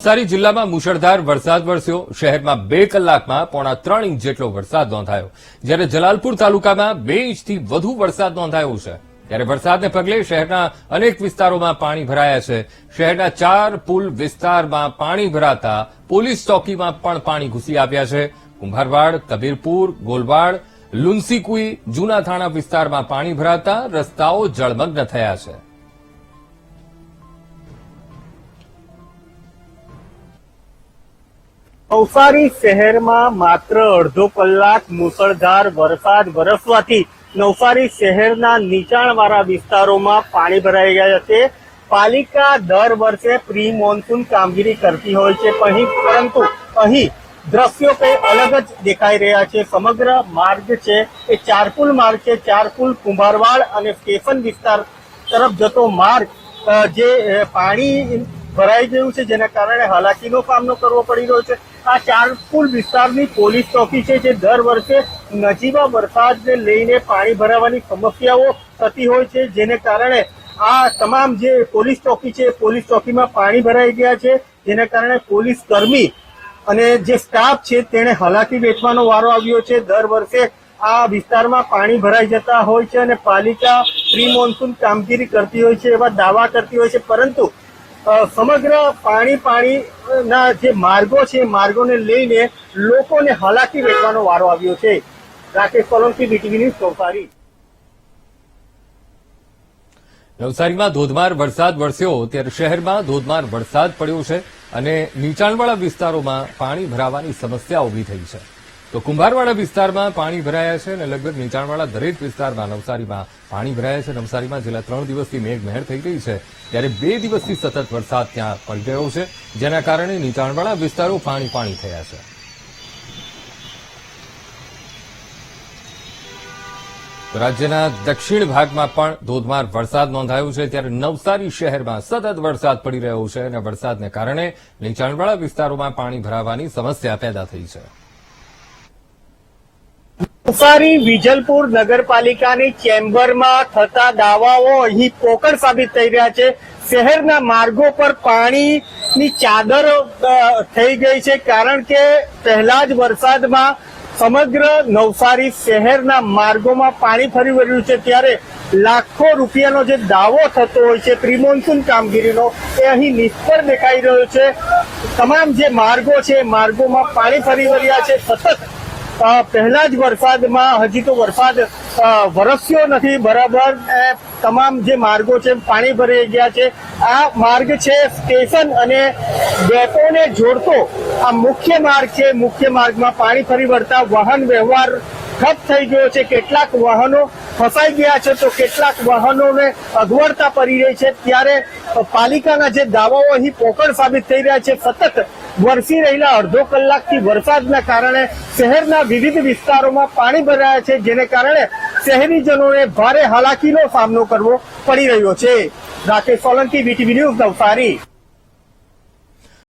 નવસારી જિલ્લામાં મુશળધાર વરસાદ વરસ્યો। શહેરમાં 2 કલાકમાં 3.5 ઇંચ જેટલો વરસાદ નોંધાયો, જ્યારે જલાલપુર તાલુકામાં 2 ઇંચથી વધુ વરસાદ નોંધાયો છે। ત્યારે વરસાદને પગલે શહેરના અનેક વિસ્તારોમાં પાણી ભરાયા છે। શહેરના 4 પુલ વિસ્તારમાં પાણી ભરાતા પોલીસ ચોકીમાં પણ પાણી ઘૂસી આવ્યા છે। કુંભારવાડ, કબીરપુર, ગોલવાડ, લુન્સીકુઈ, જૂના થાણા વિસ્તારમાં પાણી ભરાતા રસ્તાઓ જળમગ્ન થયા છે। નવસારી શહેરમાં માત્ર અડધો કલાક મુસળધાર વરસાદ વરસવાથી નવસારી શહેરના નીચાણવાળા વિસ્તારોમાં પાણી ભરાઈ ગયા છે। પાલિકા દર વર્ષે પ્રી મોન્સૂન કામગીરી કરતી હોય છે, પરંતુ અહીં દ્રશ્યો કંઈ અલગ જ દેખાઈ રહ્યા છે। સમગ્ર માર્ગ છે એ ચારપુલ માર્ગ છે। ચારપુલ, કુંભારવાડ અને સ્ટેશન વિસ્તાર તરફ જતો માર્ગ જે પાણી ભરાઈ ગયું છે, જેના કારણે હાલાકીનો સામનો કરવો પડી રહ્યો છે। આ ચારપુલ વિસ્તારની પોલીસ ચોકી છે, જે દર વર્ષે નજીવા વરસાદને લઈને પાણી ભરાવાની સમસ્યાઓ થતી હોય છે, જેને કારણે આ તમામ જે પોલીસ ચોકી છે, પોલીસ ચોકીમાં પાણી ભરાઈ ગયા છે, જેને કારણે પોલીસ કર્મી અને જે સ્ટાફ છે તેને હાલાકી વેઠવાનો વારો આવ્યો છે। દર વર્ષે આ વિસ્તારમાં પાણી ભરાઈ જતા હોય છે અને પાલિકા પ્રી મોન્સૂન કામગીરી કરતી હોય છે એવા દાવા કરતી હોય છે, પરંતુ સમગ્ર પાણીના જે માર્ગો છે, માર્ગોને લઈને લોકોને હાલાકી વેઠવાનો વારો આવ્યો છે। Rakesh Solanki, BTV news, Navsari. નવસારીમાં ધોધમાર વરસાદ વરસ્યો ત્યારે શહેરમાં ધોધમાર વરસાદ પડ્યો છે અને નીચાણવાળા વિસ્તારોમાં પાણી ભરાવાની સમસ્યા ઉભી થઈ છે। તો કુંભારવાડા વિસ્તારમાં પાણી ભરાયા છે અને લગભગ નીચાણવાળા દરેક વિસ્તારમાં નવસારીમાં પાણી ભરાયા છે। નવસારીમાં છેલ્લા 3 દિવસથી મેઘમહેર થઈ ગઈ છે, ત્યારે 2 દિવસથી સતત વરસાદ ત્યાં પડી ગયો છે, જેના કારણે નીચાણવાળા વિસ્તારો પાણી થયા છે। રાજ્યના દક્ષિણ ભાગમાં પણ ધોધમાર વરસાદ નોંધાયો છે, ત્યારે નવસારી શહેરમાં સતત વરસાદ પડી રહ્યો છે અને વરસાદને કારણે નીચાણવાળા વિસ્તારોમાં પાણી ભરાવાની સમસ્યા પેદા થઈ છે। નવસારી વિજલપુર નગરપાલિકાની ચેમ્બરમાં થતા દાવાઓ અહીં પોકળ સાબિત થઈ રહ્યા છે। શહેરના માર્ગો પર પાણીની ચાદર થઈ ગઈ છે, કારણ કે પહેલા જ વરસાદમાં સમગ્ર નવસારી શહેરના માર્ગોમાં પાણી ફરી વળ્યું છે, ત્યારે લાખો રૂપિયાનો જે દાવો થતો હોય છે પ્રી મોન્સૂન કામગીરીનો, એ અહીં નિષ્ફળ દેખાઈ રહ્યો છે। તમામ જે માર્ગો છે, માર્ગોમાં પાણી ફરી વળ્યા છે। સતત પહેલા જ વરસાદમાં હજી તો વરસાદ વરસ્યો નથી બરાબર, તમામ જે માર્ગો છે પાણી ભરાઈ ગયા છે। આ માર્ગ છે સ્ટેશન અને ડેપોને જોડતો આ મુખ્ય માર્ગ છે। મુખ્ય માર્ગમાં પાણી ફરી વળતા વાહન વ્યવહાર ઠપ થઈ ગયો છે। કેટલાક વાહનો ફસાઈ ગયા છે, તો કેટલાક વાહનોને અગવડતા પડી રહી છે, ત્યારે પાલિકાના જે દાવાઓ અહીં પોકળ સાબિત થઈ રહ્યા છે। સતત વરસી રહેલા અડધો કલાકથી વરસાદના કારણે શહેરના વિવિધ વિસ્તારોમાં પાણી ભરાયા છે, જેને કારણે શહેરીજનોને ભારે હાલાકીનો સામનો કરવો પડી રહ્યો છે। Rakesh Solanki, BTV news, Navsari.